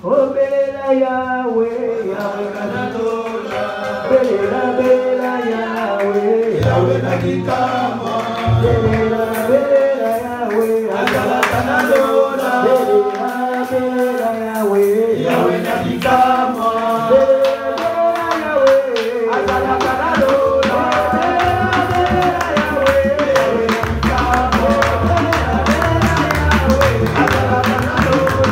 Belela Yahweh, Yahweh Kanatola. Belela Belela Yahweh, Yahweh Nakitama. Belela Belela Yahweh, Azala Kanatola. Belela Belela Yahweh, Yahweh Nakitama. Belela Yahweh, Azala Kanatola. Belela Yahweh, Yahweh Nakitama. Azala Kanatola.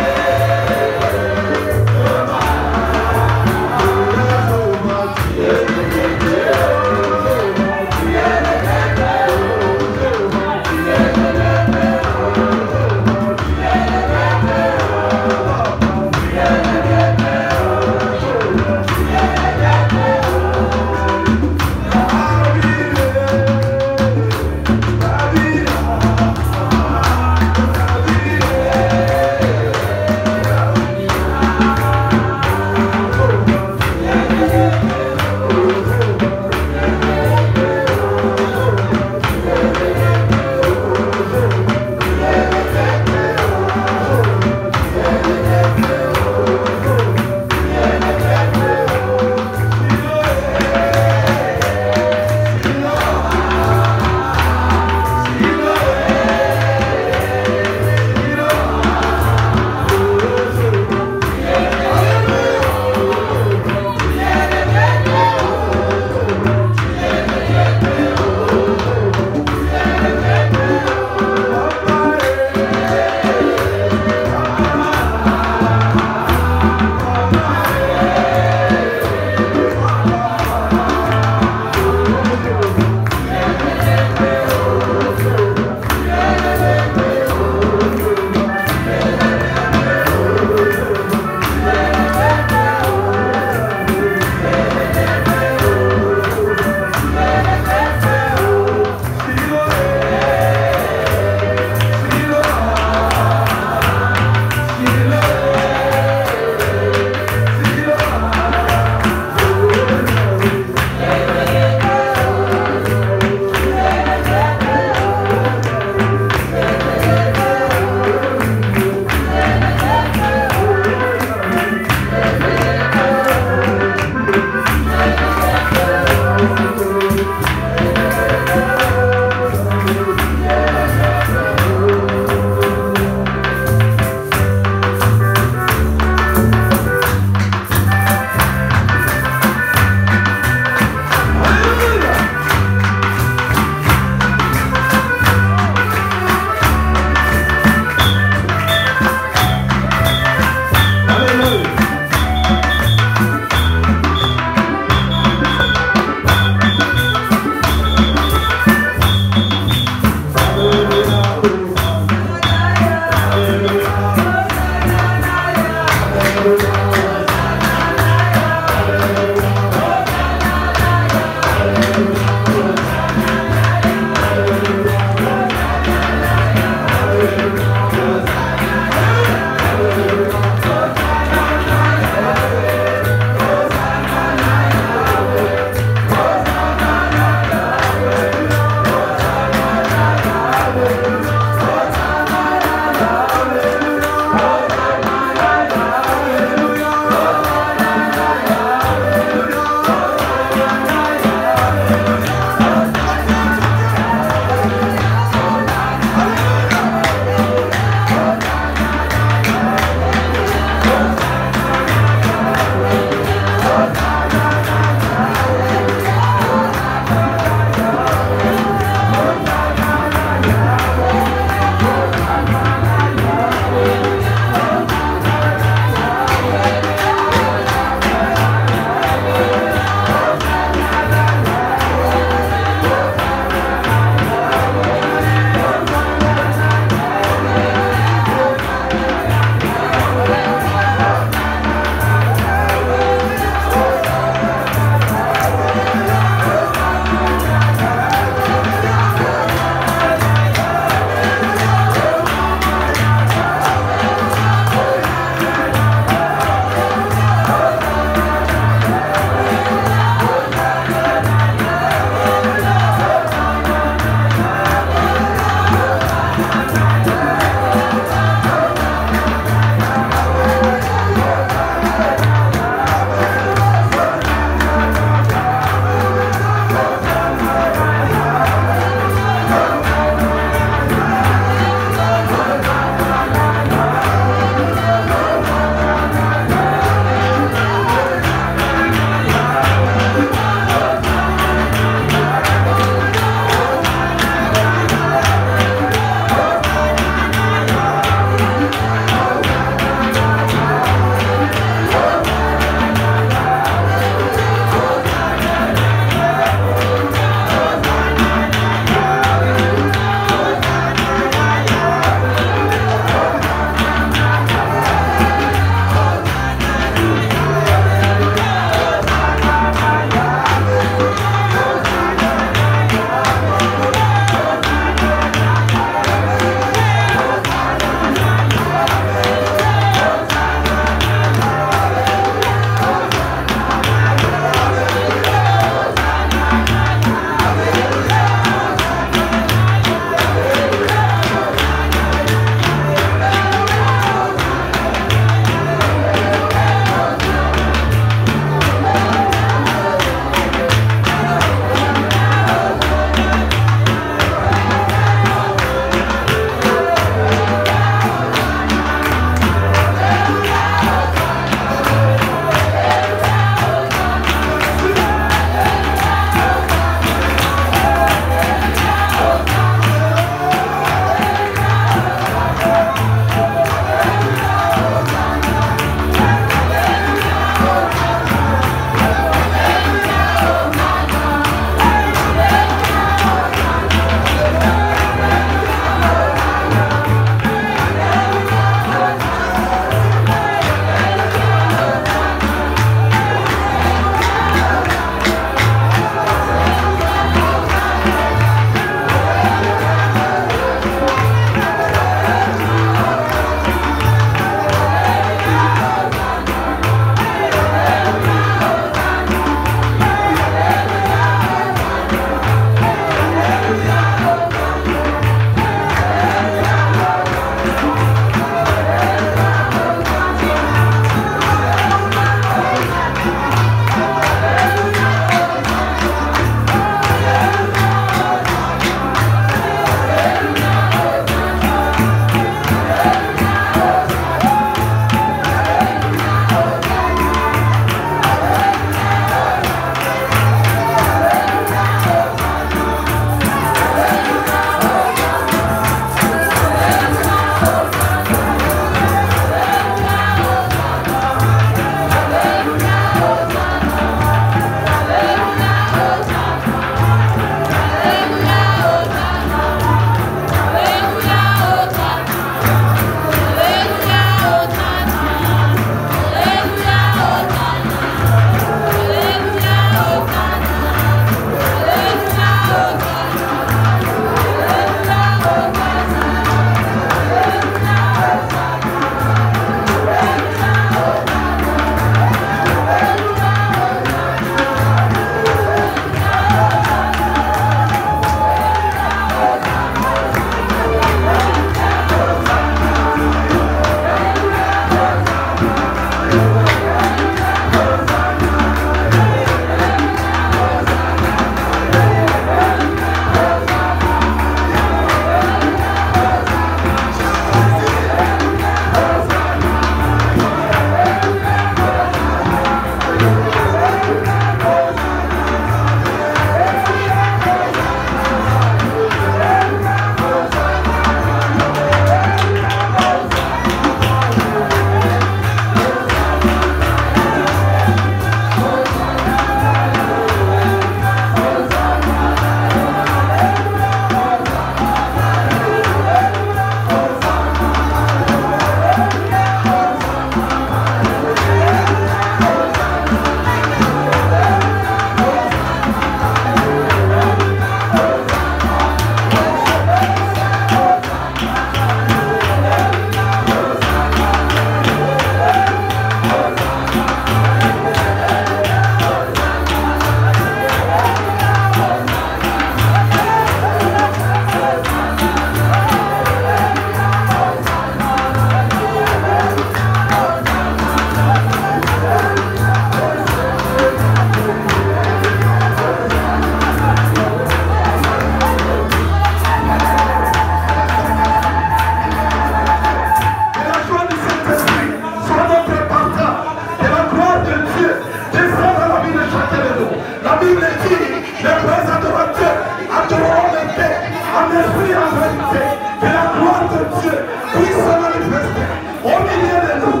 manifester au milieu de nous.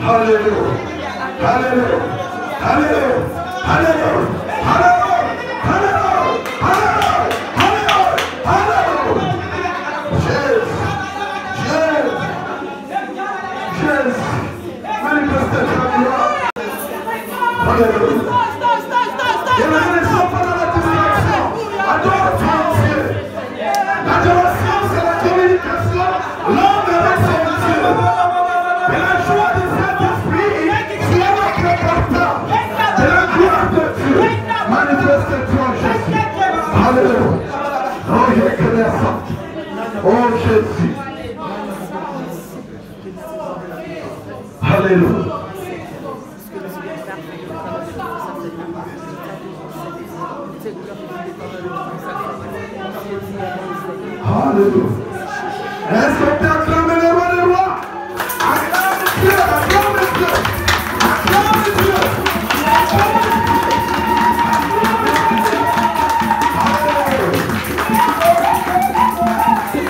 Alléluia. Alléluia. Alléluia. Alléluia. Alléluia. Alléluia. Alléluia. Jésus. Manifestation de gloire. Alléluia. Et ne laissons pas dans la distraction. Adore ton Dieu. L'adoration, c'est la communication. L'homme avec son Dieu. Et la joie du Saint-Esprit, c'est notre porteur. Et la gloire de Dieu. Manifeste-toi, Jésus. Alléluia. Oh, il est reconnaissant. Oh, Jésus. Alléluia. Alléluia. Est-ce qu'on peut acclamer le roi des rois? Acclame Dieu, acclame Dieu, acclame Dieu.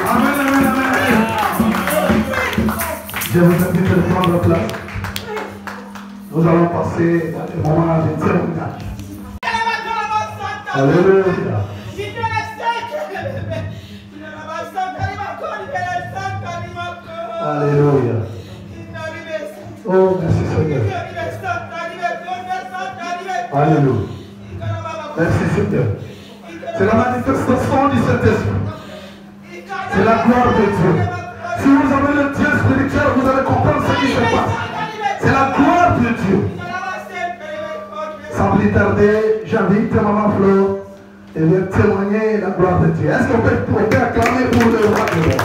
Amen, amen, amen. Je vous invite à prendre place. Nous allons passer à des moments de témoignage. Alléluia. Alléluia. Oh, merci Seigneur. Alléluia. Merci Seigneur. C'est la manifestation du Saint-Esprit. C'est la gloire de Dieu. Si vous avez le Dieu spirituel, vous allez comprendre ce qui se passe. C'est la gloire de Dieu. Sans plus tarder, j'invite Maman Flo et vient témoigner la gloire de Dieu. Est-ce qu'on peut acclamer pour le roi de roi?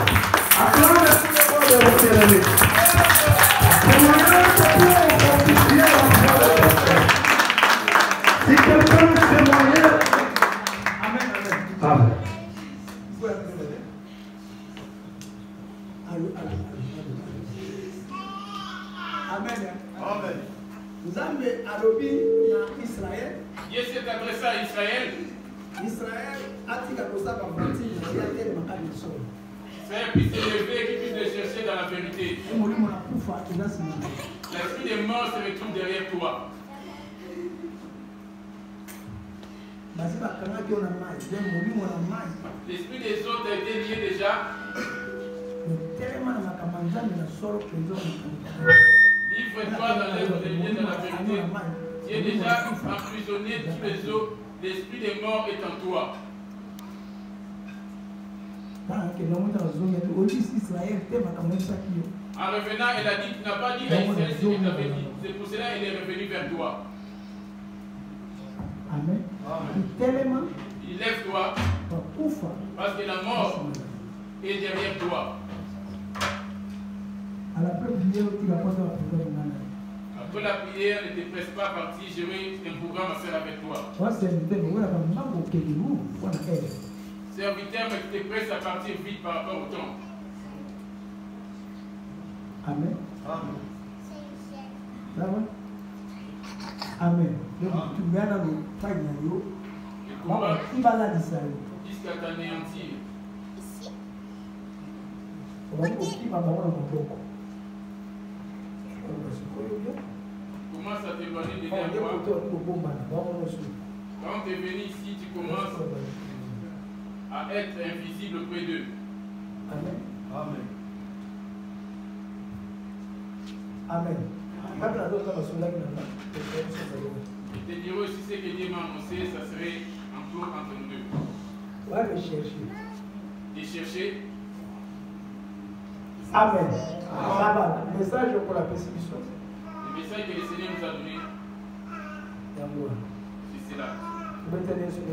Acclamez pour le roi de votre ennemi. Si quelqu'un veut témoigner, Amen. Amen. Amen. Amen. Nzambe alobi na Israël. Dieu s'est adressé à Israël. Israël atika kozaba bâti na yake makali sol. Israël puisse s'élever et qu'il puisse le chercher dans la vérité. L'esprit des morts se retrouve derrière toi. L'esprit des autres a été lié déjà. Livre-toi dans l'œuvre de Dieu dans la vérité. Tu es déjà emprisonné tous les autres. L'esprit des morts est en toi. En revenant, elle a dit, tu n'as pas dit à Israël ce que tu avais dit. C'est pour cela qu'elle est revenue vers toi. Amen. Il lève-toi. Parce que la mort est derrière toi. Après la prière, ne te presse pas à partir. Je vais un programme à faire avec toi. Serviteur, mais tu te presses à partir vite par rapport au temps. Amen. Amen. Amen. Jusqu'à t'anéantir. Commence à t'éloigner de toi. Quand tu es venu ici, tu commences à être invisible auprès d'eux. Amen. Amen. Amen. Je te dirai aussi ce que Dieu m'a annoncé, ça serait un tour entre nous deux. Ouais, de chercher. De chercher. Amen. Amen. Le message pour la persécution. Le message que le Seigneur nous a donné. C'est cela. Vous pouvez tenir sur le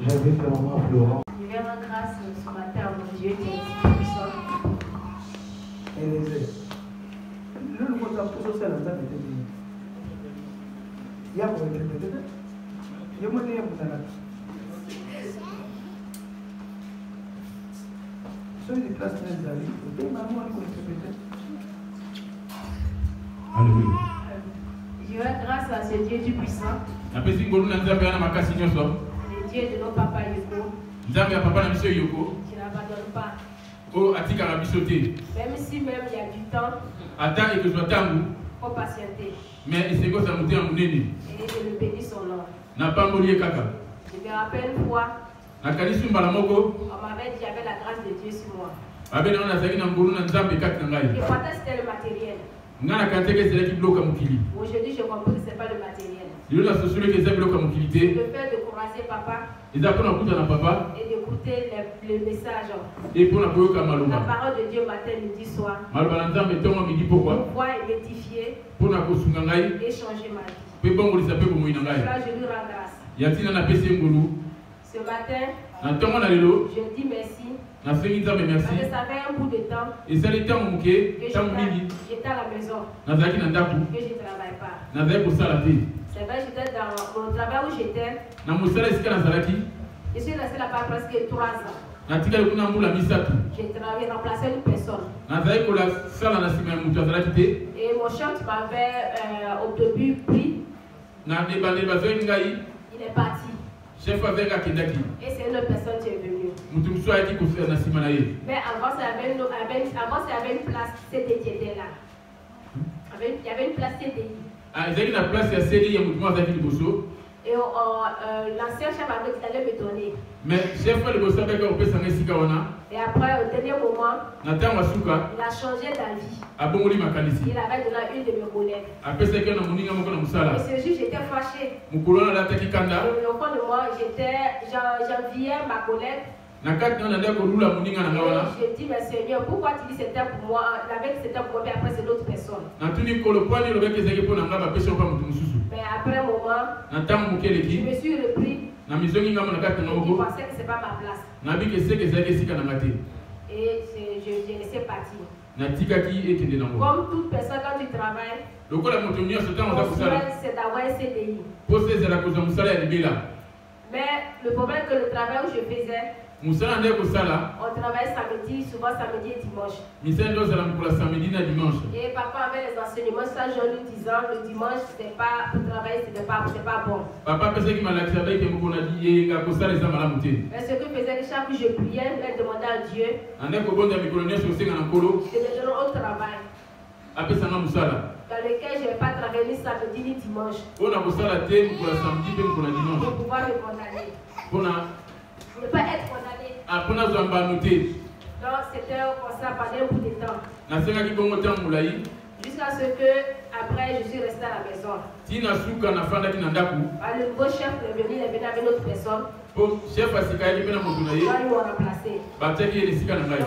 J'invite la maman Florent. Je vais rendre grâce ce matin à mon Dieu qui est puissant. Le nouveau temps pour ça, c'est la dame de Dieu. Il y a pour le Dieu. Il y a mon Dieu pour ça. Soyez des classes très d'avis. Et maman, elle peut répéter. Alléluia. Je Je rends grâce à ce Dieu Tout-Puissant, napesi ngolu na nzambe ana makasi nyonso le Dieu de nos papas Yoko, nzambe ya papa na biso yoko qui n'abandonne pas. oyo atikaka biso te Même si même il y a du temps, ata ekozwa ntango il faut patienter. mais esengosa motema monene Et je le bénis son nom. napamboli ye kaka Je me rappelle une fois, nakanisi mbala moko on m'avait dit qu'il y avait la grâce de Dieu sur moi. abe nango nazalaki na ngolu na nzambe kati na ngai Et pourtant c'était le matériel. nga nakani teke ezalaki biloko ya mokili Aujourd'hui, je comprends que ce n'est pas le matériel. lelo nasosolaki eza biloko ya mokili te Le fait de croiser papa eza mpona kokuta na papa et d'écouter le message, e mpona koyoka la maloba parole de Dieu matin, midi, soir, maloba na nzambe ntongo midi pokwa pour pouvoir m'édifier mpona kosunga ngai et changer ma vie. mpe bongolisa mpe bomoi na ngai Là, je lui rends grâce. ya ntina napesi ye ngolu Ce matin, na ntongo na lelo je dis merci nasengi nzambe parce merci que ça fait un bout de temps ezali ntango moke que ntango mingi j'étais à la maison, nazalaki na ndako que je ne travaille pas. nazalaki kosala te C'est vrai, j'étais dans mon travail où j'étais. na mosala esika nazalaki Je suis restée là-bas presque 3 ans. natikali kuna mbula misato J'ai travaillé, remplacé une personne. nazalaki kosala na nsima ya moto azalaki te Et mon chef m'avait au début pris, na ebandeli bazwaki ngai il est parti. chef aveki akendaki Et c'est une autre personne qui est venue. moto mosusu ayaki kosala na nsima na ye Mais avant, il y avait une place CDI qui était là. Il y avait une place CDI. ezalaki na place ya seli ya moto mo azalaki liboso Et l'ancien chef avait dit d'aller me donner. mais chef ya liboso abeki akopesanga esika wana Et après, au dernier moment, na ntango asuka il a changé d'avis. abongoli makanisi Il avait donné à une de mes collègues. apesaki yo na moninga moko na mosala Et ce jour, j'étais fâchée. mokolo wana alataki kanda Et au fond de moi, j'enviais ma collègue. na kati na nanda kolula moninga na ngai wana Et je dis, mais Seigneur, pourquoi tu dis c'était pour moi? La veille, c'était pour moi, mais après, c'est l'autre personne. natuni kolo pwani olobaki ezalaki mpo na ngai bapesi yo mpa moto mosusu Mais après un moment, na ntango moke je eleki me suis repris. na mizongi ngambo na kati na ngai Je moko pensais que ce n'est pas ma place. nabiki eseke ezalaki esika na ngai te Et j'ai laissé partir. natikaki ekende nango Comme toute personne, quand tu travailles, lokola moto nyonso ntango oza ton kosala souhait, c'est d'avoir un CDI. mposa ezala kozwa mosala ya libela Mais le problème que le travail où je faisais, mosala nde kosala on travaille samedi, souvent samedi et dimanche. misala nde ozala mokolo ya samedi na dimanche Et papa avait les enseignements ça jour nous disant le dimanche c'était pas pour travailler, c'était pas bon. papa apesaki malakisi abaki moko na yenga kosala eza malamu te Mais ce que faisait que chaque jour je priais, je demandais à Dieu ande kobonza mikolo nyonso kosenga na nkolo de me donner au travail apesanga mosala dans lequel je ne vais pas travailler ni samedi ni dimanche mpona kosala te mokolo ya samedi mpe mokolo ya dimanche pour pouvoir me condamner. mpona Ne pas être condamné. mpona zwa mbano te Donc c'était comme ça pendant un bout de temps. nasengaki bongo ntango molai Jusqu'à ce que après je suis restée à la maison. ntina suka nafandaki na ndako Le nouveau chef est venu avec une autre personne. mpo chef asikayaki mpe na moto na ye Là, ils m'ont remplacé. batiaki ye na esika na ngai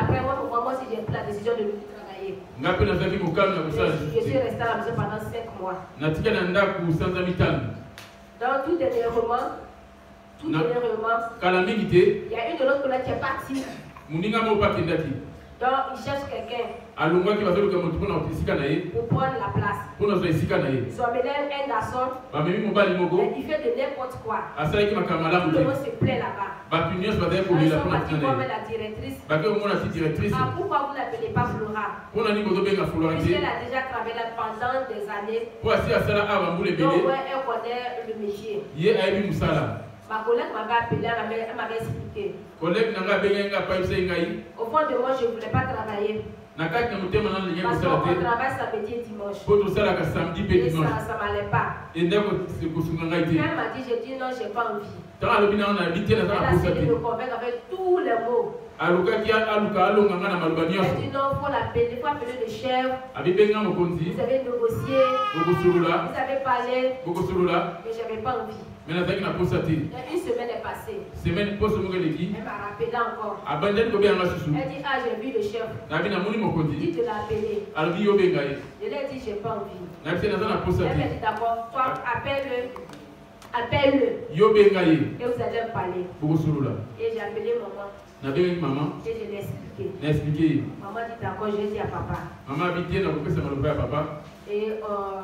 Après moi aussi j'ai pris la décision de travailler. ngai mpe nazalaki mokami na kosala Je suis te restée à la maison pendant 5 mois. natika na ndako sanza mitano Donc tout dernièrement, kala mingi te il y a une de l'autre collègue qui est partie. moninga moko mpe akendaki Donc il cherche quelqu'un alongwaki bazoluka moto mpona esika na ye pour prendre la place. mpona zwa esika na ye Ils ont amené un garçon, bamemi mobali moko mais il fait de n'importe quoi. asalaki makambo Tout malamu le te monde se plaît là-bas. bato nyonso bazali Quand ils kolela sont mpona partis tina voir na ye la directrice. bake omona ti directrice Ah, pourquoi vous ne l'appelez pas Flora? mpona nini bozobenga fulora te Puisqu'elle a déjà travaillé là pendant des années. mpo asi asala awa mbula Donc ebele ouais, elle connaît le métier. ye ayebi mosala Ma collègue m'avait appelé, elle m'avait expliqué. kolege na ngai abengaki ngai apayebisaki ngai Au fond de moi, je ne voulais pas travailler. na kati na motema na nalingi Parce kosala qu'on te travaille samedi et dimanche. mpo tosalaka samedi mpe Et dimanche ça ne m'allait pas. ende kosunga ngai te Quand elle m'a dit, j'ai dit non, je n'ai pas envie. ntango alobi nango nayebi te naza Elle na a posa essayé te de me convaincre avec tous les mots. alukaki aluka alonga ngai na maloba Elle nyonso dit non, il faut l'appeler, il faut appeler le chef. abibenga mokonzi Vous avez négocié, bokosolola vous avez parlé, bokosolola mais je n'avais pas envie. me nazalaki na posa te Une semaine est passée. semaine poso moko eleki Elle m'a rappelé encore. abandaki kobenga susu Elle dit, ah, j'ai vu le chef. nabi namoni Dit mokonzi de l'appeler. alobi yobenga ye Je lui ai dit, j'ai pas envie. nabi te naza na posa Elle m'a te dit, d'accord, toi, appelle-le. Appelle-le. yobenga ye Et vous allez me parler. bokosolola Et j'ai appelé maman. nabengaki mama Et je l'ai expliqué. na explike ye Maman dit, d'accord, je dis à papa. mama abi te nakopesa maloba ya papa Et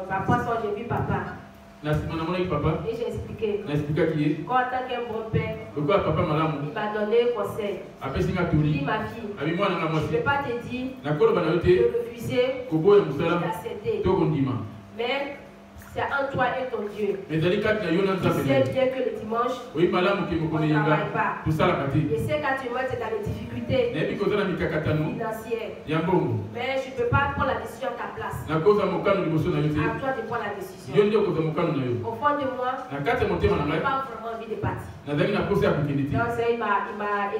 parfois, soir, j'ai vu papa. na nsima namonaki papa Et j'ai expliqué. na explikaki ye Quand, en tant qu'un bon père, lokola papa il malamu m'a donné un conseil. apesi nga Il dit, toli ma fille, abi mwana nga je ne mwasi vais pas te dire nakoloba na yo de te refuser koboya ou mosala d'accepter. to kondima Mais C'est en toi et ton Dieu. Mais allez quand il y a une Tu sais bien que le dimanche, oui, madame, qui me connaît, tout ça la partie. je sais quand tu vois tu es dans les difficultés financières. Mais je ne peux pas prendre la décision à ta place. À toi de prendre la décision. Au fond de moi, je n'ai pas vraiment envie de partir. Donc il m'a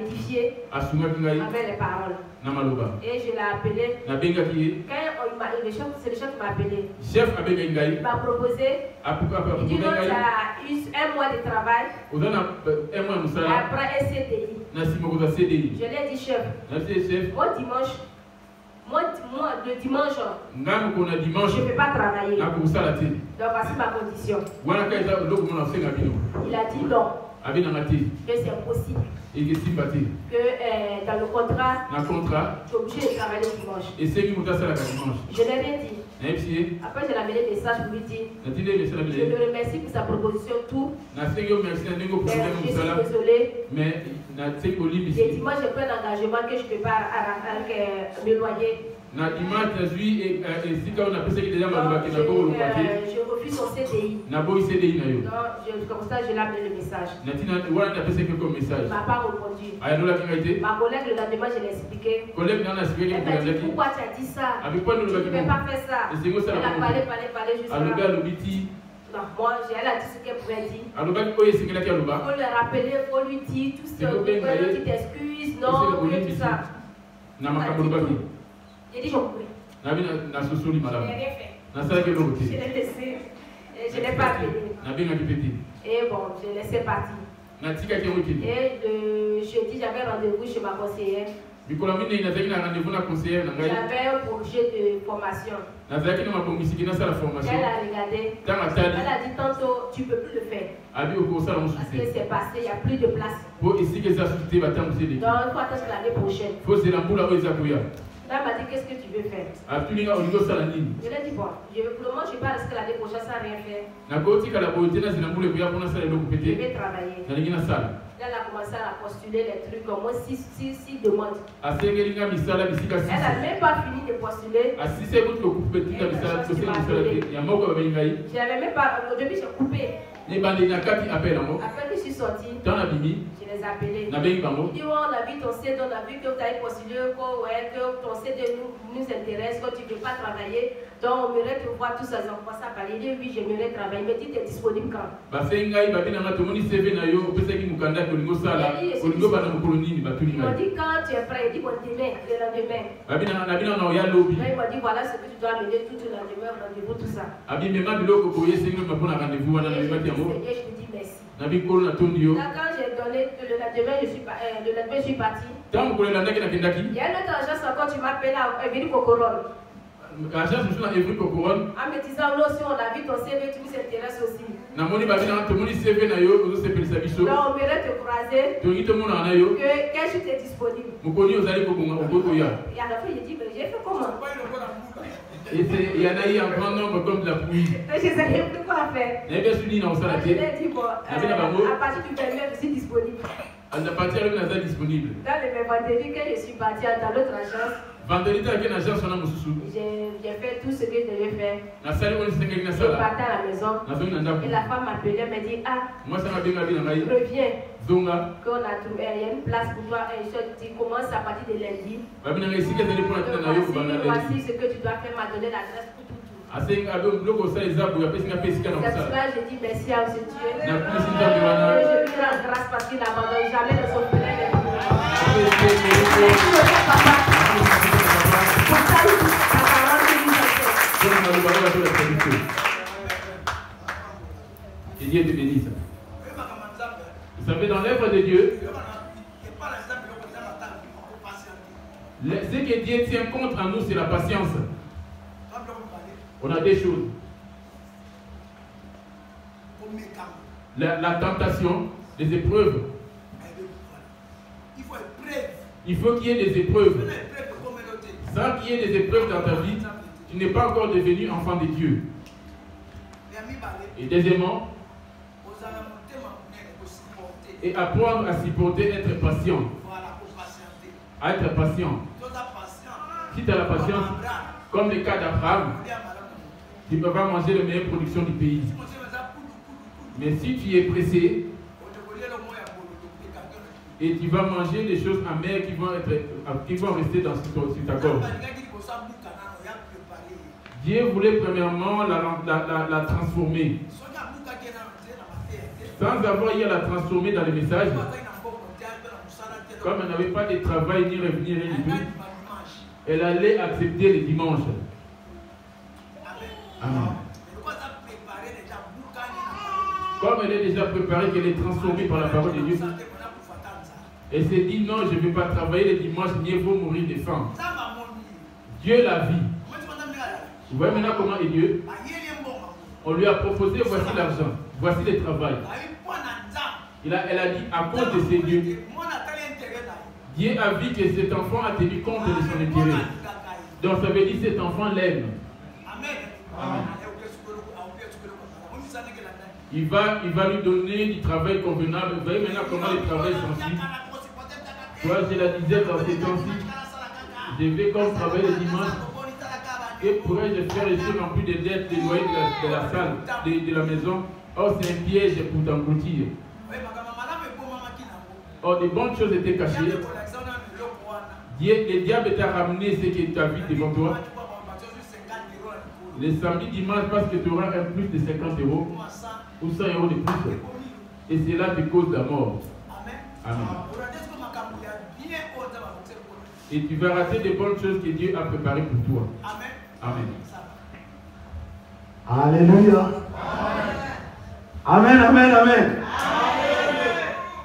édifié avec les paroles. Et je l'ai appelé. Quand c'est le chef qui m'a appelé. Il m'a proposé. Il dit non, tu as eu un mois de travail. Après un CDI. Je l'ai dit, chef. Moi, le dimanche, je ne peux pas travailler. Donc voici ma condition. Il a dit non. Que c'est impossible. Que dans le contrat, tu es obligé de travailler le dimanche. Je l'ai rien dit. Après, j'ai amené le message pour lui dire je le remercie pour sa proposition, tout. Mais je suis désolé. Et dimanche, j'ai pris un engagement que je ne peux pas m'éloigner. Je refuse son CDI. Comme ça, je l'ai amené le message. Il ne m'a pas répondu. Ma collègue, le lendemain, je l'ai expliqué. Elle m'a dit pourquoi tu as dit ça? Tu ne peux pas faire ça. Elle a parlé jusqu'à là. Non, moi, elle a dit ce qu'elle pouvait dire. Il faut le rappeler, il faut lui dire tout ce que tu t'excuses, non, tout ça. J'ai dit, je pouvais. Je n'ai rien fait. Je l'ai laissé. Je n'ai pas appelé. Et bon, je l'ai laissé partir. Et le jeudi, j'avais rendez-vous chez ma conseillère. J'avais un projet de formation. Elle a regardé. Elle a dit tantôt, tu ne peux plus le faire. Parce que c'est passé, il n'y a plus de place. Donc, il faut attendre l'année prochaine. Là, elle m'a dit, qu'est-ce que tu veux faire? Je lui ai dit, bon, pour le moment, je ne vais pas rester l'année prochaine sans rien faire. Je vais travailler. Là, elle a commencé à postuler les trucs, au moins 6 demandes. Elle n'a même pas fini de postuler. Je n'avais même pas, au début, j'ai coupé. Après que je suis sortie, je les ai appelés. Ils disent, on a vu ton CD, on a vu que tu as postulé, que ton CD nous intéresse, que tu ne veux pas travailler. Donc, on aimerait te voir tous ces enfants à parler. Il dit, oui, j'aimerais travailler. Mais tu es disponible quand? Ils m'ont dit, quand tu es prêt? Il dit, bon, demain, le lendemain. Ils m'ont dit, voilà ce que tu dois amener tout le lendemain, rendez-vous, tout ça. Je lui dis merci. Là, quand j'ai donné le lendemain, je suis parti. Il y a une autre agence encore, tu m'appelles à Evry Kokoron. En me disant, nous aussi, on a vu ton CV, tu nous intéresses aussi. Donc, on m'irait te croiser. Quel jour tu es disponible? Et à la fin, il dit, mais j'ai fait comment? Il y en a eu un grand nombre comme de la pluie. Je ne savais plus quoi faire. Je lui ai dit, bon, à partir du 29, je suis disponible. À partir de là, disponible. Dans le vendredi, quand je suis partie dans l'autre agence, j'ai fait tout ce que je devais faire. Je suis partie à la maison. Et la femme m'appelait, elle m'a dit, ah, reviens. Qu'on a trouvé une place pour toi. Et je dis, commence à partir de lundi. Voici ce que tu dois faire, m'a donné l'adresse pour tout. C'est pour cela que je dis merci à ce Dieu. Je lui rends grâce parce qu'il n'abandonne jamais de son plein. Et Dieu te bénisse. Vous savez, dans l'œuvre de Dieu, ce que Dieu tient contre nous, c'est la patience. On a des choses. La tentation, les épreuves. Il faut qu'il y ait des épreuves. Sans qu'il y ait des épreuves dans ta vie, tu n'es pas encore devenu enfant de Dieu. Et deuxièmement, et apprendre à supporter, être patient. À être patient. Si tu as la patience, comme le cas d'Abraham, tu ne peux pas manger les meilleures productions du pays. Mais si tu es pressé, et tu vas manger des choses amères qui vont rester sur ta gorge. Dieu voulait premièrement la transformer. Sans avoir eu à la transformer dans le message, comme elle n'avait pas de travail ni revenir ni du tout, elle allait accepter les dimanches. Amen. Comme elle est déjà préparée, qu'elle est transformée par la parole de Dieu, elle s'est dit non, je ne vais pas travailler les dimanches, mieux vaut mourir de faim. Dieu l'a vu. Vous voyez maintenant comment est Dieu? On lui a proposé, voici l'argent, voici le travail. Elle a dit, à cause de ces dieux, Dieu a vu que cet enfant a tenu compte de son intérêt. Donc ça veut dire que cet enfant l'aime. Amen. Il va lui donner du travail convenable. Vous voyez maintenant comment le travail est sensible. Toi, je la disais dans ces temps-ci, je vais comme travailler le dimanche. Et pourrais-je faire ici non plus des dettes, des loyers de la salle, de la maison? Or, c'est un piège pour t'engloutir. Or, des bonnes choses étaient cachées. Le diable t'a ramené ce que tu as vu devant toi. Le samedi, dimanche, parce que tu auras un plus de 50 euros ou 100 euros de plus. Et cela te cause la mort. Amen. Et tu vas rater des bonnes choses que Dieu a préparées pour toi. Amen. Alléluia. Amen, amen, amen.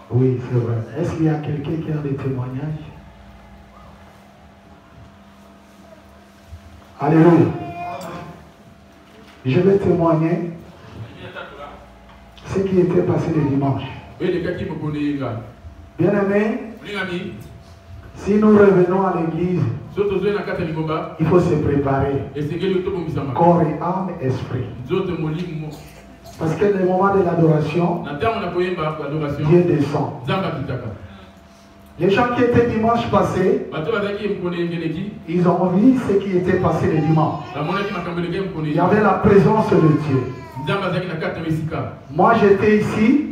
Oui, c'est vrai. Est-ce qu'il y a quelqu'un qui a des témoignages? Alléluia. Je vais témoigner ce qui était passé le dimanche. Bien aimé, si nous revenons à l'église, il faut se préparer. Corps et âme, esprit. Parce que le moment de l'adoration, Dieu descend. Les gens qui étaient dimanche passé, ils ont vu ce qui était passé le dimanche. Il y avait la présence de Dieu. Moi j'étais ici.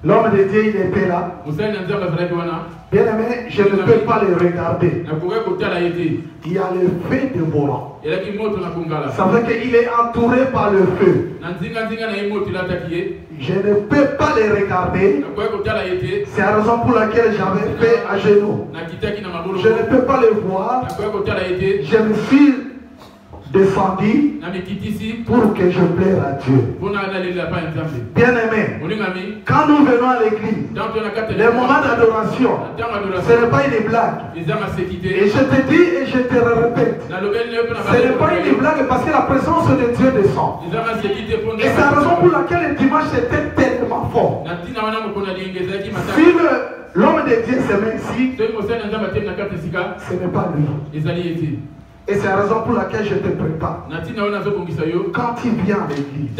L'homme de Dieu il était là. Bien aimé, je ne peux pas le regarder. Il y a le feu de Boran. Ça veut dire qu'il est entouré par le feu. Je ne peux pas le regarder. C'est la raison pour laquelle j'avais fait à genoux. Je ne peux pas le voir. Je me suis descendu pour que je plaise à Dieu. Bien aimé, quand nous venons à l'église, le moment d'adoration, ce n'est pas une blague. Et je te dis et je te le répète, ce n'est pas une blague parce que la présence de Dieu descend. Et c'est la raison pour laquelle le dimanche était tellement fort. Si l'homme de Dieu se met ici, ce n'est pas lui. Et c'est la raison pour laquelle je te prépare. Quand tu viens à l'église,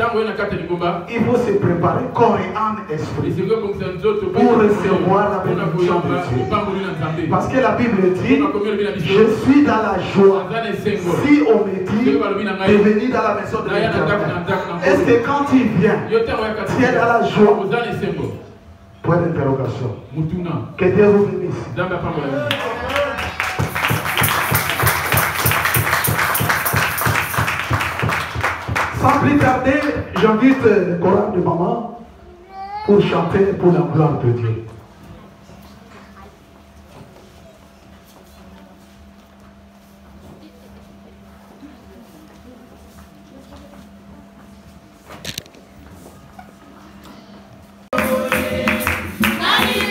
il faut se préparer corps et âme, esprit, pour recevoir la bénédiction de Dieu. Parce que la Bible dit, je suis dans la joie si on me dit de venir dans la maison de l'Éternel. Est-ce que quand tu viens, tu es dans la joie? Point d'interrogation. Que Dieu vous bénisse. Sans plus tarder, j'invite le chorale de maman pour chanter pour la gloire de Dieu.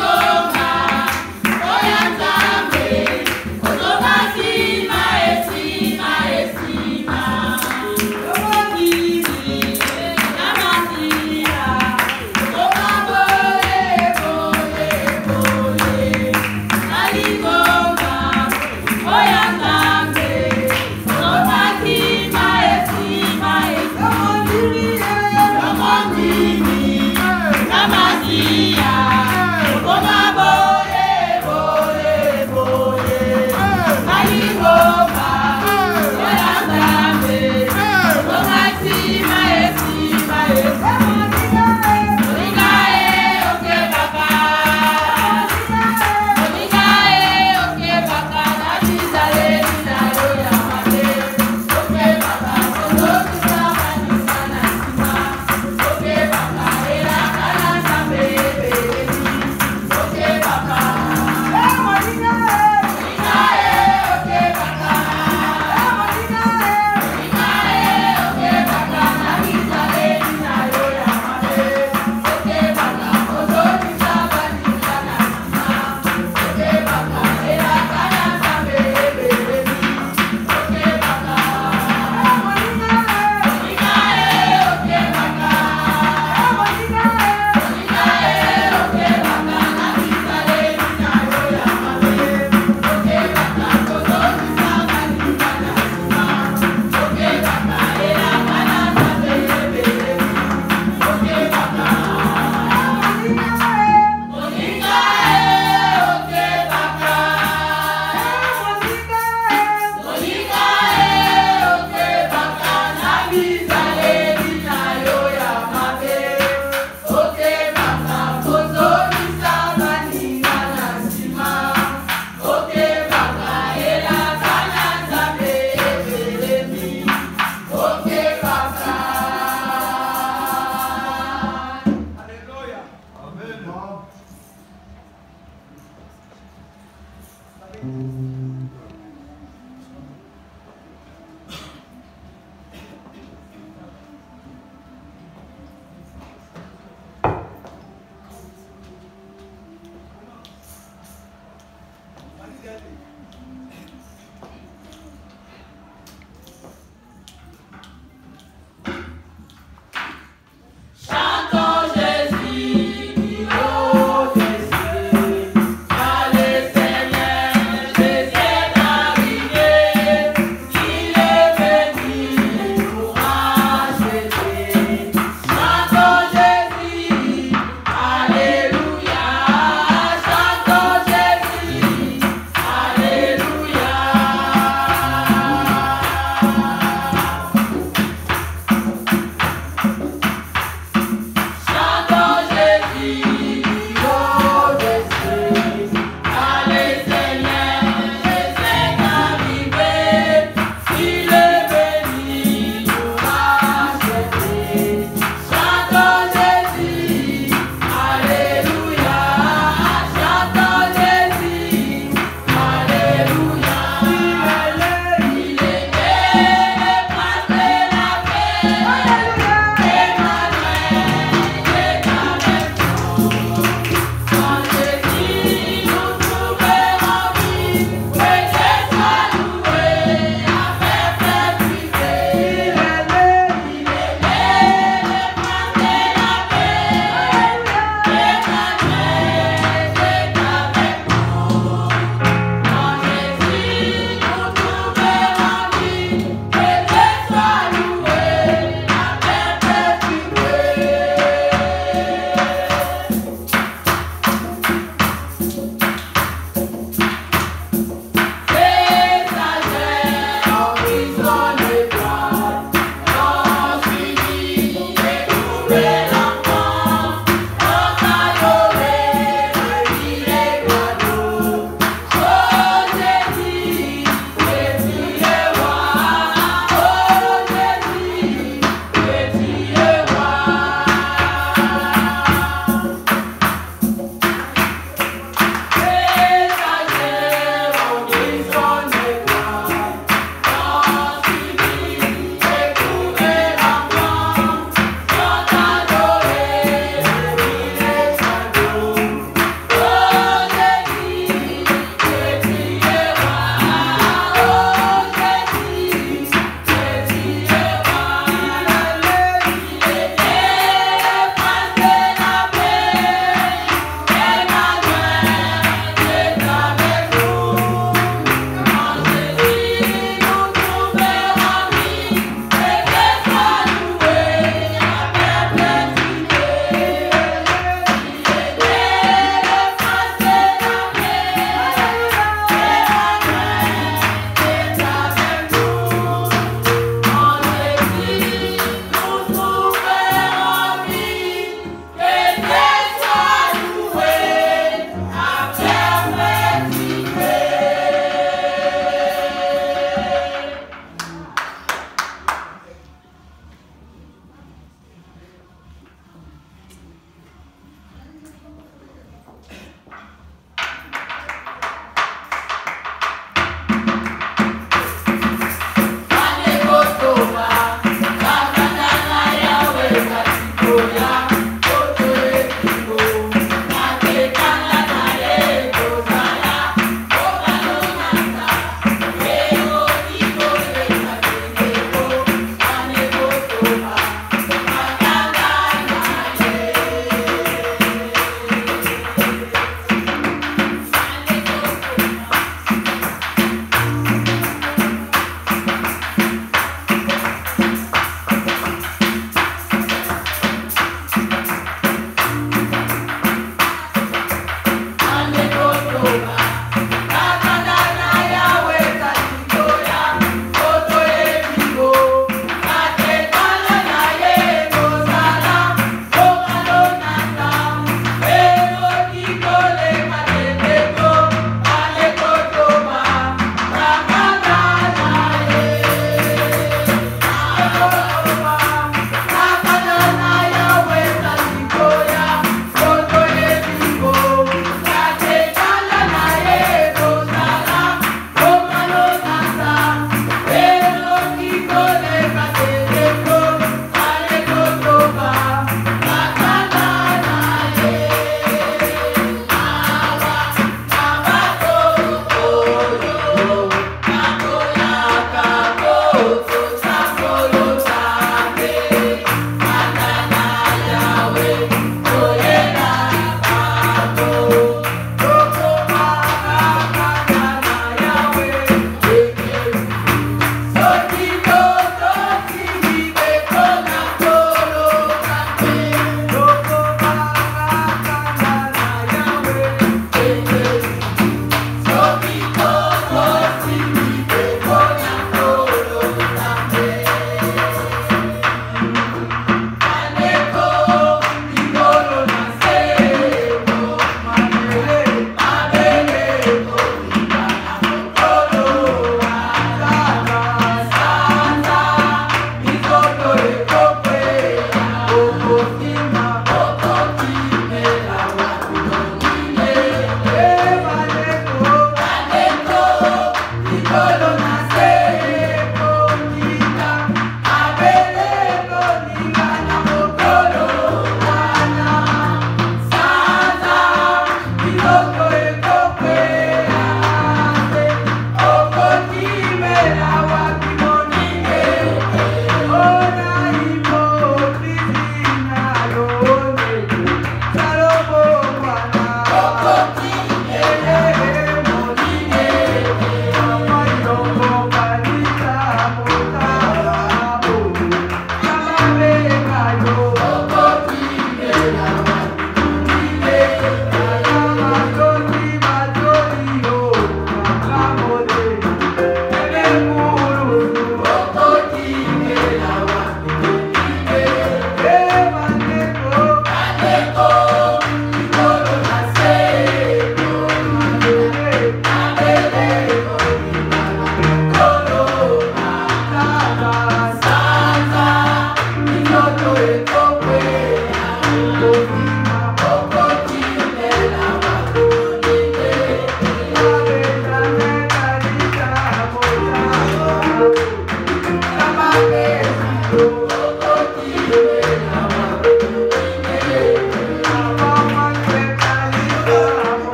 Oh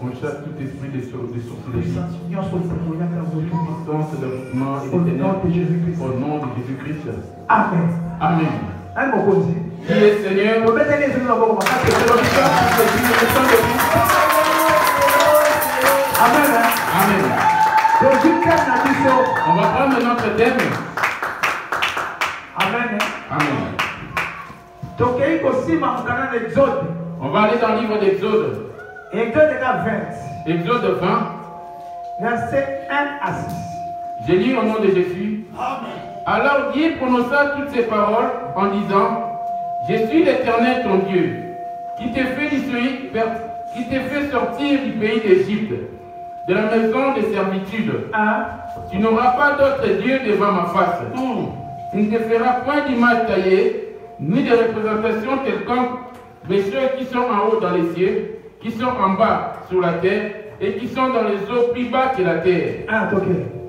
On chasse tout esprit de sorcellerie, puissance de mouvement et de ténèbres, au nom de Jésus-Christ. Amen. Amen. Qui est Seigneur? Amen. Amen. On va prendre notre thème. Amen. Amen. On va aller dans le livre d'Exode. Exode 20. Exode 20. Verset 1 à 6. J'ai lu au nom de Jésus. Amen. Alors Dieu prononça toutes ces paroles en disant: Je suis l'Éternel ton Dieu, qui t'ai fait sortir du pays d'Égypte, de la maison de servitude. Tu n'auras pas d'autre Dieu devant ma face. Tu ne te feras point d'image taillée, ni de représentation quelconque, mais ceux qui sont en haut dans les cieux, qui sont en bas sur la terre, et qui sont dans les eaux plus bas que la terre.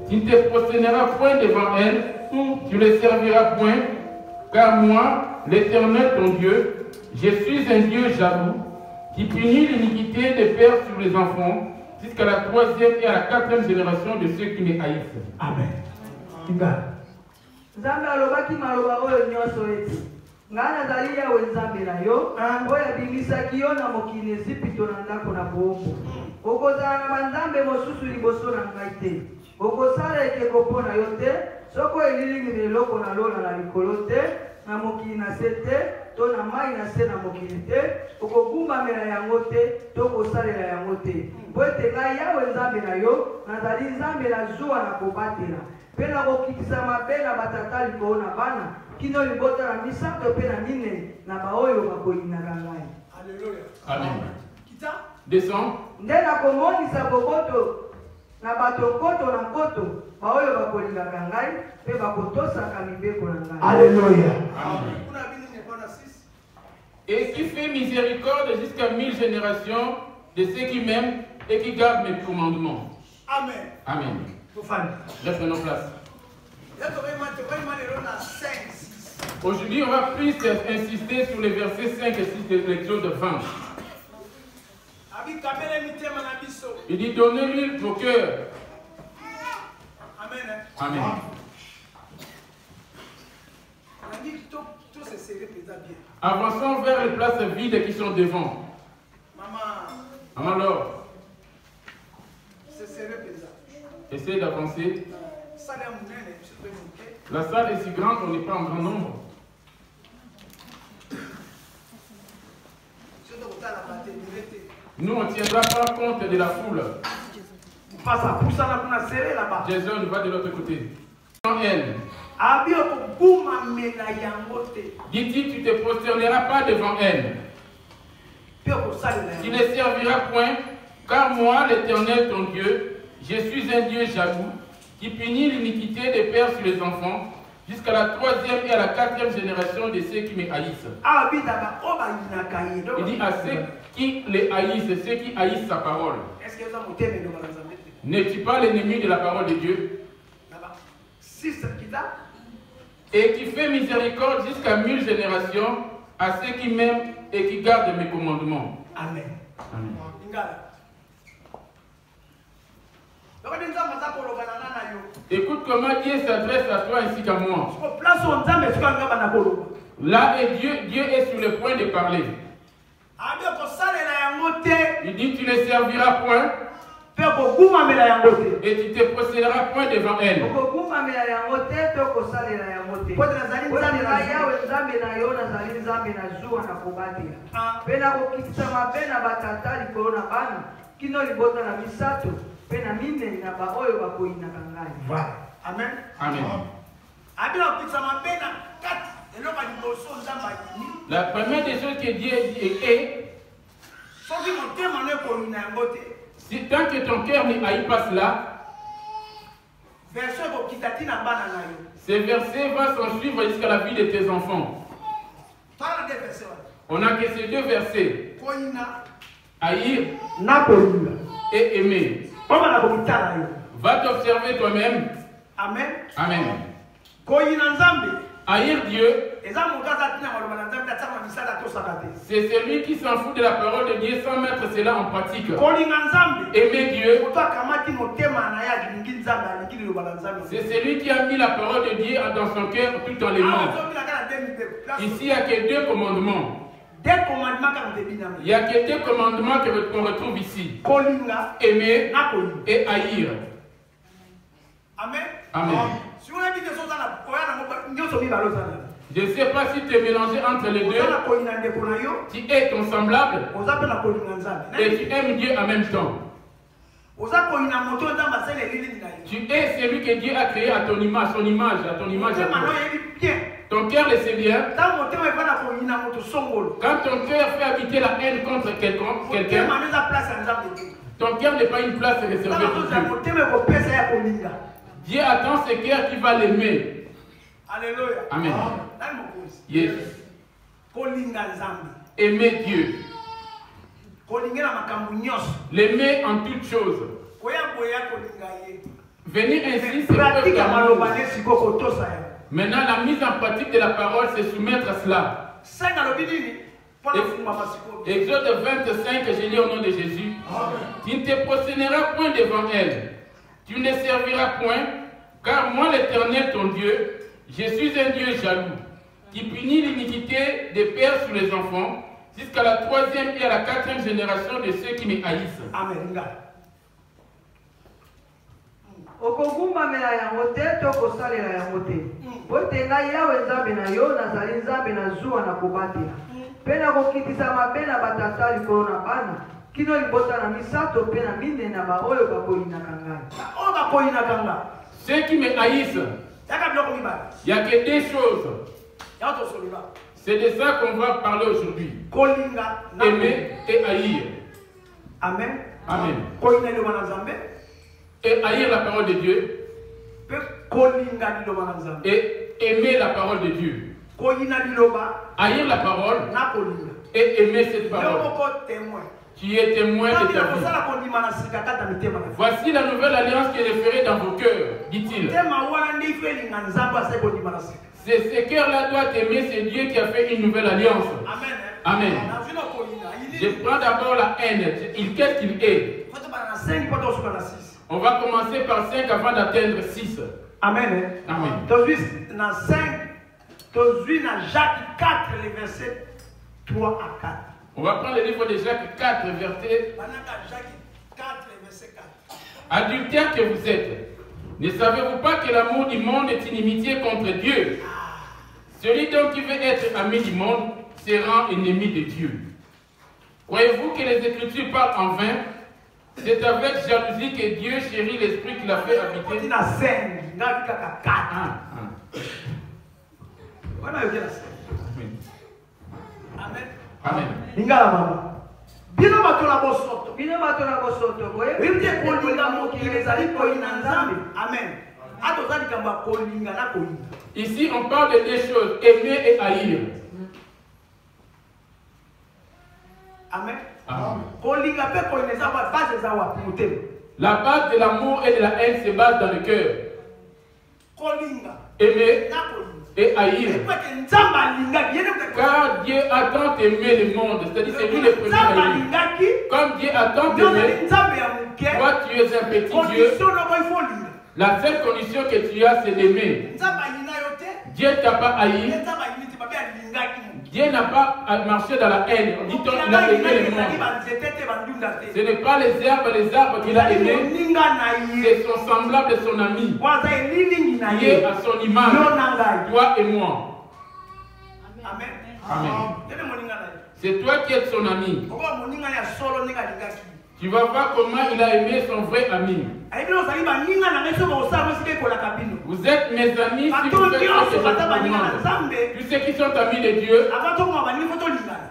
Tu ne te prosterneras point devant elles, tu ne les serviras point, car moi, l'Éternel ton Dieu, je suis un Dieu jaloux, qui punit l'iniquité des pères sur les enfants, jusqu'à la 3e et à la 4e génération de ceux qui me haïssent. Amen. Nzambe alobaki maloba oyo nyonso ete ngai nazali yawe nzambe na yo oyo abimisaki yo na mokili Ejipito na ndako na bombo. Okozala na banzambe mosusu liboso na ngai te. Okosala ekeko mpo na yo te, soko elilingi na eloko na lola na likolo te, na mokili na se te, to na mai na se na mokili te, okogumbamela yango te, to kosalela yango te. Mpo ete ngai yawe nzambe na yo nazali nzambe na zuwa na kobatela. Mpe nakokitisa mabe na batata likolo na bana, kino libota na misato mpe na minei na baoyo bakoyinaka ngai. Alléluia. Amen. Kita? Descends. Nde nakomonisa boboto na bato koto na koto baoyo bakolingaka ngai mpe bakotosaka mibeko na ngai. Alléluia. Amen. Kuna bini ne bona 6. Et qui fait miséricorde jusqu'à 1000 générations de ceux qui m'aiment et qui gardent mes commandements. Amen. Amen. Laisse nos places. Aujourd'hui, on va plus insister sur les versets 5 et 6 de l'Exode 20. Il dit: donnez-lui vos cœurs. Amen. Amen. Avançons vers les places vides qui sont devant. Maman Laure. Essayez d'avancer. La salle est si grande qu'on n'est pas en grand nombre. Nous, on ne tiendra pas compte de la foule. Jason va de l'autre côté. Elle. Dit-il, tu ne te prosterneras pas devant elle. Tu ne serviras point, car moi, l'Éternel ton Dieu, je suis un Dieu jaloux, qui punit l'iniquité des pères sur les enfants, jusqu'à la 3e et à la 4e génération de ceux qui me haïssent. Il dit à ceux qui les haïssent, ceux qui haïssent sa parole. N'es-tu pas l'ennemi de la parole de Dieu? Et qui fait miséricorde jusqu'à 1000 générations à ceux qui m'aiment et qui gardent mes commandements. Amen. Amen. Écoute comment Dieu s'adresse à toi ainsi qu'à moi. Là et Dieu est sur le point de parler. Il dit tu ne serviras point et tu te procéderas point devant elle. Amen. Amen. La première des choses que Dieu dit est, si tant que ton cœur ne haït pas cela, ces versets vont s'en suivre jusqu'à la vie de tes enfants. On n'a que ces deux versets. Haïr et aimer. Va t'observer toi-même. Amen. Amen. Haïr Dieu, c'est celui qui s'en fout de la parole de Dieu sans mettre cela en pratique. Aimer Dieu, c'est celui qui a mis la parole de Dieu dans son cœur tout en l'aimant. Ici, il n'y a que deux commandements. Il n'y a que deux commandements qu'on retrouve ici. Aimer et haïr. Amen. Amen. Je ne sais pas si tu es mélangé entre les deux. Tu es ton semblable et tu aimes Dieu en même temps. Tu es celui que Dieu a créé à ton image, à ton image. Ton cœur le sait bien. Quand ton cœur fait habiter la haine contre quelqu'un, ton cœur n'est pas une place réservée pour Dieu. Dieu attend ce cœur qui va l'aimer. Alléluia. Amen. Yes. Aimer Dieu. L'aimer en toutes choses. Venir ainsi, c'est preuve d'amour. Maintenant, la mise en pratique de la parole, c'est soumettre à cela. Exode 25, je lis au nom de Jésus. Tu ne te prosterneras point devant elle. Tu ne serviras point, car moi l'Éternel ton Dieu, je suis un Dieu jaloux, qui punit l'iniquité des pères sur les enfants, jusqu'à la 3e et à la 4e génération de ceux qui me haïssent. Amen. Okogumamela yango te tokosalela yango te po ete ngai yawe nzambe na yo nazali nzambe na zuwa na kobatela mpe nakokitisa mabe na batata likolo na bana kino libota na misato mpe na mine na baoyo bakoyinaka ngai. Ceux qui me haïssent, il n'y a que des choses. C'est de ça qu'on va parler aujourd'hui. Aimer et haïr. Amen. Amen. Et haïr la parole de Dieu. Et aimer la parole de Dieu. Haïr la parole et aimer cette parole. Tu es témoin de ta vie. Voici la nouvelle alliance que je ferai dans vos cœurs, dit-il. C'est ce cœur-là doit t'aimer, c'est Dieu qui a fait une nouvelle alliance. Amen. Amen. Je prends d'abord la haine. Qu'est-ce qu'il est? On va commencer par 5 avant d'atteindre 6. Amen. Amen. Dans 5, Jacques 4, les versets 3 à 4. On va prendre le livre de Jacques 4, verset 4. Adultères que vous êtes, ne savez-vous pas que l'amour du monde est inimitié contre Dieu? Celui donc qui veut être ami du monde se rend ennemi de Dieu. Croyez-vous que les Écritures parlent en vain? C'est avec jalousie que Dieu chérit l'esprit qu'il a fait habiter. Amen. Amen. Ingala mama. Bino batola bosoto. Bino batola bosoto. Wimte kolinga mokili ezali koyina nzambe. Amen. Ici, on parle de deux choses, aimer et haïr. Amen. Amen. La base de l'amour et de la haine se base dans le cœur. Aimer et haïr. Car Dieu a tant aimé le monde, c'est-à-dire c'est lui le premier haïr. Comme Dieu a tant aimé, toi tu es un petit Dieu. La seule condition que tu as, c'est d'aimer. Dieu ne t'a pas haï. Dieu n'a pas marché dans la haine. Dit-on qu'il a aimé le monde. Ce n'est pas les arbres qu'il a aimés. C'est son semblable, son ami. Qui est à son image. Toi et moi. Amen. Amen. C'est toi qui es son ami. Tu vas voir comment il a aimé son vrai ami. Vous êtes mes amis si vous faites ce que je vous demande. Tous ceux qui sont amis de Dieu,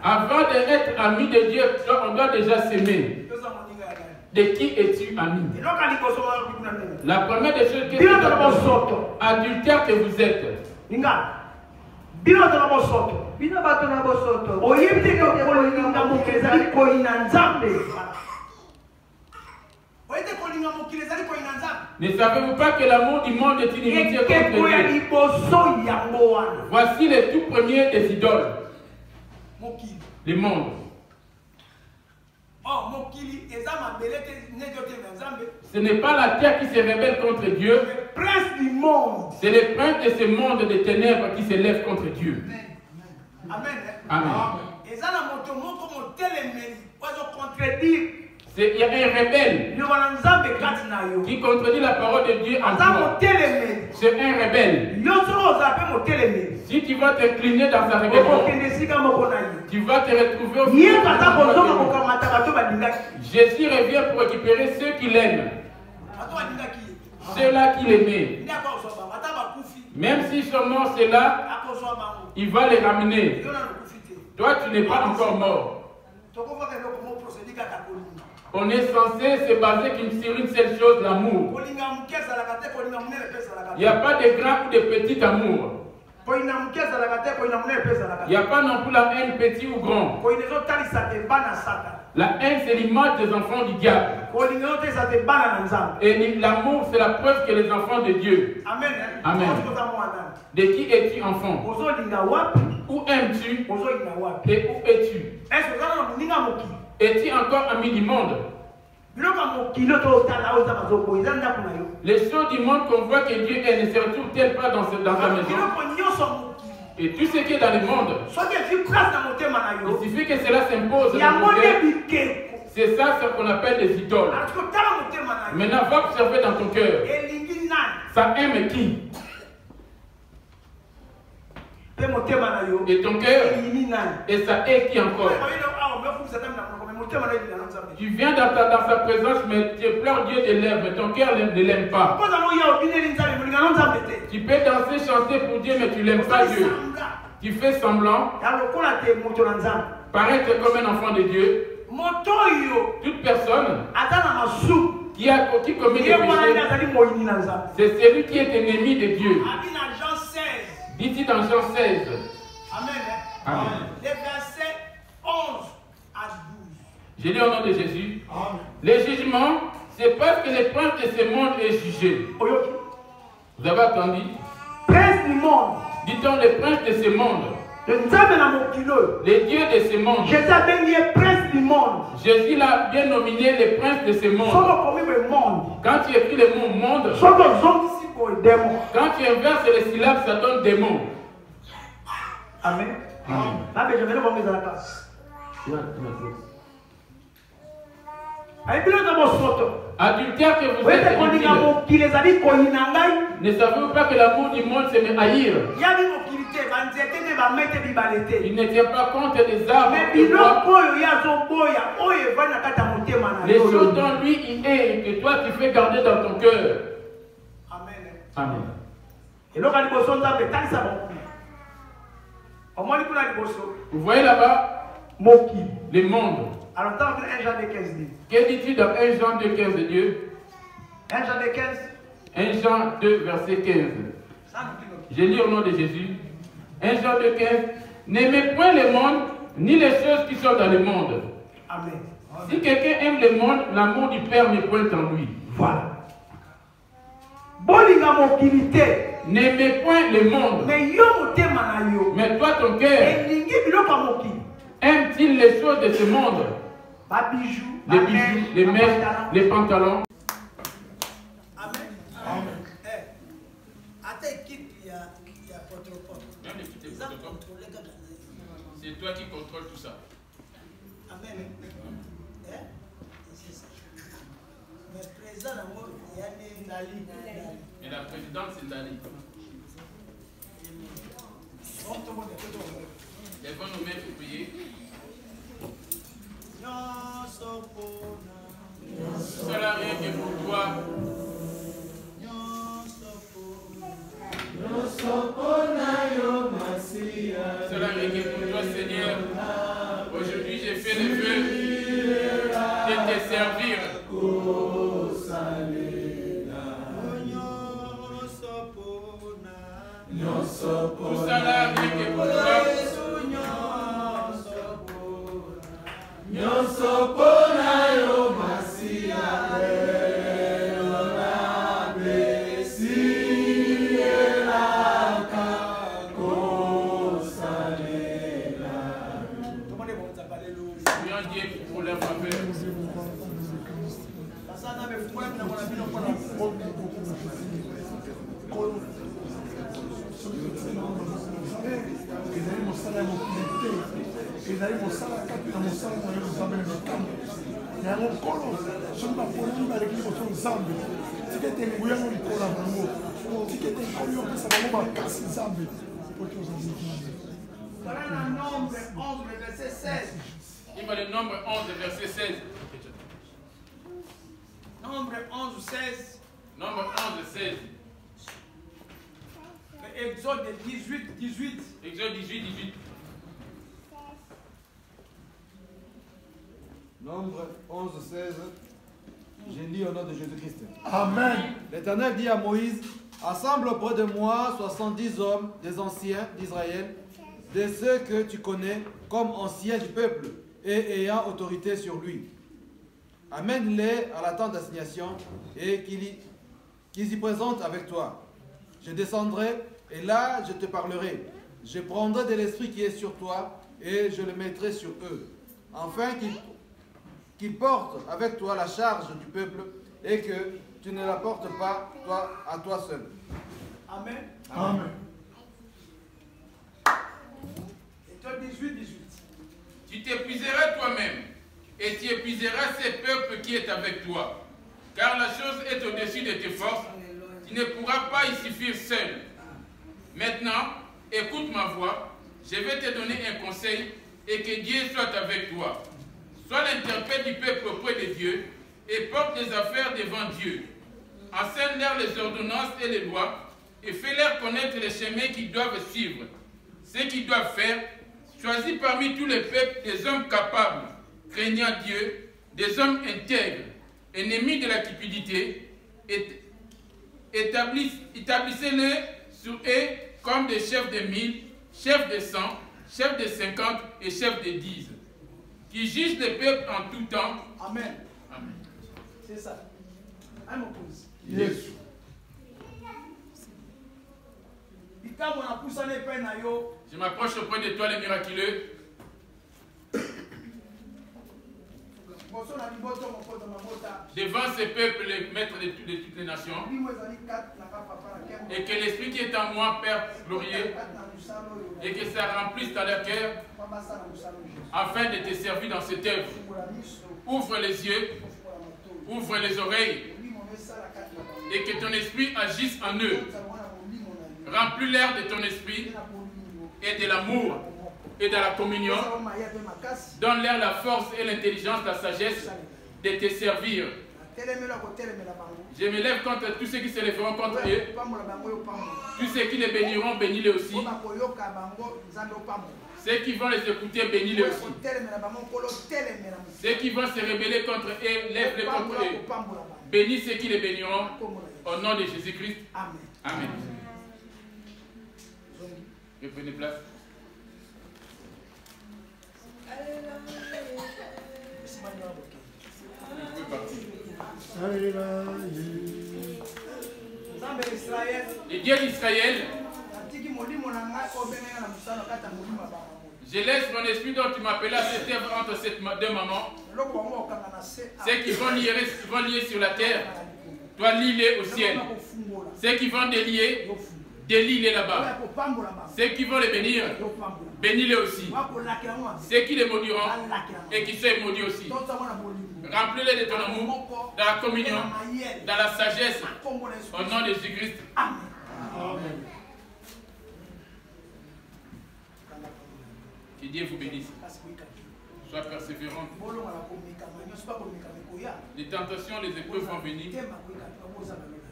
avant d'être amis de Dieu, on doit déjà s'aimer. De qui es-tu ami? La première des choses que tu dois adultère que vous êtes. Ne savez-vous pas que l'amour du monde est inimitié contre Dieu? Voici les tout premiers des idoles. Le monde. Ce n'est pas la terre qui se rebelle contre Dieu. C'est le prince de ce monde de ténèbres qui se lève contre Dieu. Amen. Amen. Il y a un rebelle qui contredit la parole de Dieu en toi. C'est un rebelle. Si tu vas t'incliner dans sa rébellion, tu vas te retrouver au fond. Jésus revient pour récupérer ceux qui l'aiment. Ceux-là qui l'aimaient. Même s'ils sont morts, ceux-là, il va les ramener. Toi, tu n'es pas encore mort. On est censé se baser sur une seule chose, l'amour. Il n'y a pas de grand ou de petit amour. Il n'y a pas non plus la haine petit ou grand. La haine, c'est l'image des enfants du diable. Et l'amour, c'est la preuve que les enfants de Dieu. Amen. Amen. De qui es-tu enfant? Où aimes-tu? Et où es-tu? Es-tu encore ami du monde? Les choses du monde qu'on voit que Dieu est, ne se retrouvent-elles pas dans sa maison? Et tout ce qui est dans le monde, il suffit que cela s'impose dans ton cœur. C'est ça ce qu'on appelle des idoles. Maintenant, va observer dans ton cœur. Ça aime qui? Et ton cœur, et ça est qui encore? Tu viens dans sa présence, mais tu pleures Dieu de lèvres, mais ton cœur ne l'aime pas. Tu peux danser, chanter pour Dieu, mais tu n'aimes pas Dieu. Tu fais semblant, paraître comme un enfant de Dieu. Toute personne qui commet des péchés, c'est celui qui est ennemi de Dieu. Dit-il dans Jean 16. Amen. Amen. Les versets 11 à 12. J'ai dit au nom de Jésus. Amen. Le jugement, c'est parce que le prince de ce monde est jugé. Vous avez entendu? Prince du monde. Dit-on le prince de ce monde. Le Dieu de ce monde. Jésus a béni le prince du monde. Jésus l'a bien nominé le prince de ce monde. Quand tu écris le mot monde, quand tu inverses les syllabes, ça donne démon. Amen. Adultère que vous êtes inutile. Ne savez-vous pas que l'amour du monde c'est me haïr? Il ne tient pas compte des arbres. Les choses dont lui il est et que toi tu fais garder dans ton cœur. Amen. Vous voyez là-bas le monde. Alors, dans 1 Jean 15 dit. Que dit-il dans 1 Jean 15 de Dieu? 1 Jean 15. 1 Jean 2, verset 15. Je lis au nom de Jésus. 1 Jean 2, 15. N'aimez point le monde, ni les choses qui sont dans le monde. Amen. Si quelqu'un aime le monde, l'amour du Père n'est point en lui. Voilà. Bolinga mobilité. N'aimez point le monde. Mais toi, ton cœur, aime-t-il les choses de ce monde? Les bijoux, les mèches, les pantalons. Amen. C'est toi qui contrôles tout ça. Amen. Mais président, il y a des Dali. Et la présidente, c'est Dali. Lèvons nos mains pour prier. Cela rien que pour toi. Cela rien que pour toi, Seigneur. Aujourd'hui, j'ai fait le vœu de te servir. Pour cela, rien que pour toi. Pour leur faveur. Il va le nombre 11, verset 16. Nombre 11, 16. Nombre 11, 16. Exode 18, 18. Exode 18, 18. Nombre 11, 16. Je lis au nom de Jésus-Christ. Amen. L'Éternel dit à Moïse, assemble auprès de moi 70 hommes, des anciens d'Israël, de ceux que tu connais comme anciens du peuple et ayant autorité sur lui. Amène-les à la tente d'assignation et qu'ils y présentent avec toi. Je descendrai et là je te parlerai. Je prendrai de l'esprit qui est sur toi et je le mettrai sur eux, afin qu'ils portent avec toi la charge du peuple et que tu ne la portes pas à toi seul. Amen. Amen. Exode 18, 18. Tu t'épuiseras toi-même et tu épuiseras ces peuples qui est avec toi. Car la chose est au-dessus de tes forces. Tu ne pourras pas y suffire seul. Maintenant, écoute ma voix. Je vais te donner un conseil et que Dieu soit avec toi. Sois l'interprète du peuple auprès de Dieu et porte les affaires devant Dieu. Enseigne-leur les ordonnances et les lois et fais-leur connaître les chemins qu'ils doivent suivre. Ce qu'ils doivent faire, choisis parmi tous les peuples des hommes capables, craignant Dieu, des hommes intègres, ennemis de la cupidité, établissez-les sur eux comme des chefs de 1000, chefs de 100, chefs de 50 et chefs de 10, qui jugent les peuples en tout temps. Amen. Amen. C'est ça. Amen. Yes. Je m'approche auprès de toi, les miraculeux. Devant ces peuples, les maîtres de toutes les nations. Et que l'esprit qui est en moi, Père glorieux, et que ça remplisse dans leur cœur, afin de te servir dans cette œuvre. Ouvre les yeux, ouvre les oreilles, et que ton esprit agisse en eux. Remplis l'air de ton esprit et de l'amour et de la communion. Donne-leur la force et l'intelligence, la sagesse de te servir. Je me lève contre tous ceux qui se lèveront contre eux. Tous ceux qui les béniront, bénis-les aussi. Ceux qui vont les écouter, bénis-les aussi. Ceux qui vont se rebeller contre eux, lève-les contre eux. Bénis ceux qui les béniront. Au nom de Jésus-Christ. Amen. Amen. Reprenez place. Vous pouvez partir. Les dieux d'Israël, je laisse mon esprit dont tu m'appelles à cette œuvre entre ces deux mamans. Ceux qui vont lier sur la terre, toi lie-les au ciel. Ceux qui vont délier, délie-les là-bas. Ceux qui vont les bénir, bénis-les aussi. Ceux qui les maudiront et qui sont maudits aussi. Remplis-les de ton amour, dans la communion, dans la sagesse, au nom de Jésus-Christ. Amen. Que Dieu vous bénisse. Sois persévérant. Les tentations, les épreuves vont venir.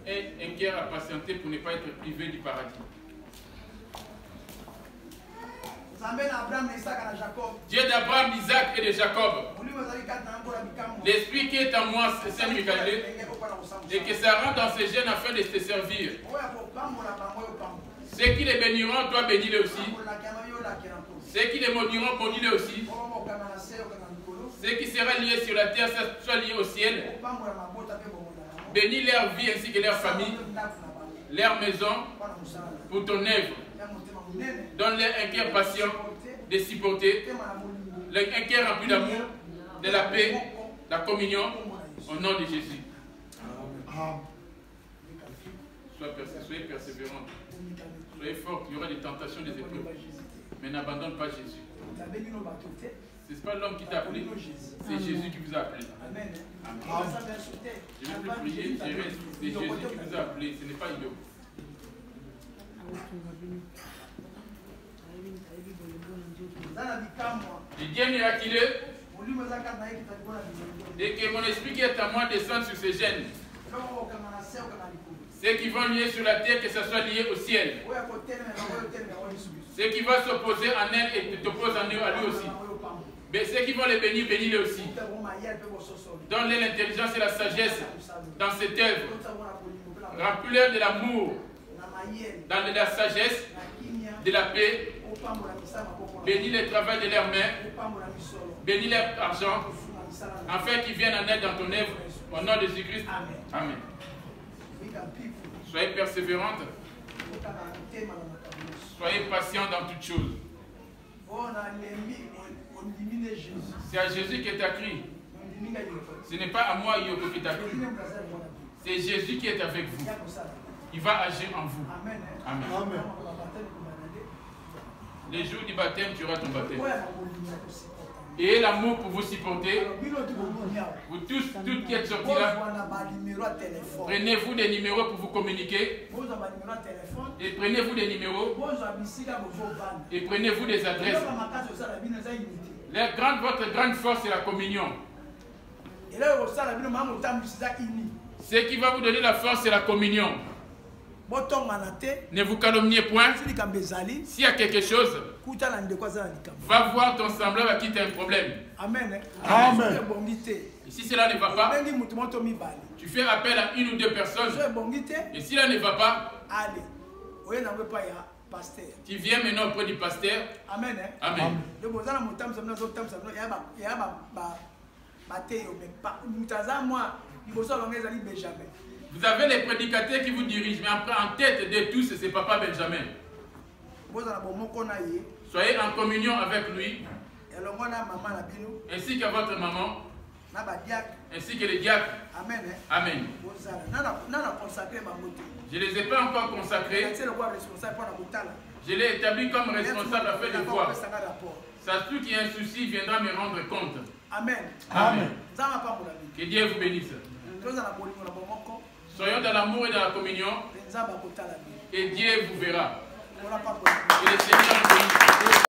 Et un cœur à patienter pour ne pas être privé du paradis. Dieu d'Abraham, d'Isaac et de Jacob. L'esprit qui est en moi, c'est Saint Michael, et que ça rentre dans ses gènes afin de te servir. Ceux qui les béniront, toi bénis-les aussi. Ceux qui les maudiront, maudis-les aussi. Ceux qui seront liés sur la terre, soient liés au ciel. Bénis leur vie ainsi que leur famille, leur maison, pour ton œuvre. Donne-leur un cœur patient de supporter, un cœur rempli d'amour, de la paix, de la communion, au nom de Jésus. Soyez persévérants, soyez forts, il y aura des tentations, des épreuves. Mais n'abandonne pas Jésus. Ce n'est pas l'homme qui t'a appelé, c'est Jésus qui vous a appelé. Amen. Je ne vais plus prier, c'est Jésus qui vous a appelé, ce n'est pas Ido. Le Dieu miraculeux, et que mon esprit qui est à moi descende sur ces gènes. Ceux qui vont lier sur la terre, que ce soit lié au ciel. Ceux qui vont s'opposer en elle et t'opposent à lui aussi. Mais ceux qui vont les bénir, bénis-les aussi. Donne-les l'intelligence et la sagesse dans cette œuvre. Remplis-les de l'amour, dans de la sagesse, de la paix. Bénis le travail de leurs mains. Bénis leur argent, afin qu'ils viennent en aide dans ton œuvre. Au nom de Jésus-Christ. Amen. Soyez persévérantes. Soyez patients dans toutes choses. C'est à Jésus qui t'a crié. Ce n'est pas à moi, Yoko, qui t'a crié. C'est Jésus qui est avec vous. Il va agir en vous. Amen. Amen. Les jours du baptême, tu auras ton baptême. Et l'amour pour vous supporter. Vous tous, toutes qui êtes sortis là, prenez-vous des numéros pour vous communiquer. Et prenez-vous des numéros. Et prenez-vous des adresses. Votre grande force, c'est la communion. Ce qui va vous donner la force, c'est la communion. Ne vous calomniez point. S'il y a quelque chose, va voir ton semblable à qui tu as un problème. Amen. Amen. Et si cela ne va pas, tu fais appel à une ou deux personnes. Et si cela ne va pas, tu viens maintenant auprès du pasteur. Amen. Amen. Vous avez les prédicateurs qui vous dirigent, mais après en tête de tous, c'est Papa Benjamin. Soyez en communion avec lui, ainsi que votre maman, ainsi que les diacres. Amen. Amen. Je ne les ai pas encore consacrés. Je l'ai établi comme responsable afin de voir. Ça se trouve qu'il y a un souci, il viendra me rendre compte. Amen. Amen. Que Dieu vous bénisse. Soyons dans l'amour et dans la communion. Et Dieu vous verra. Et le Seigneur vous bénisse.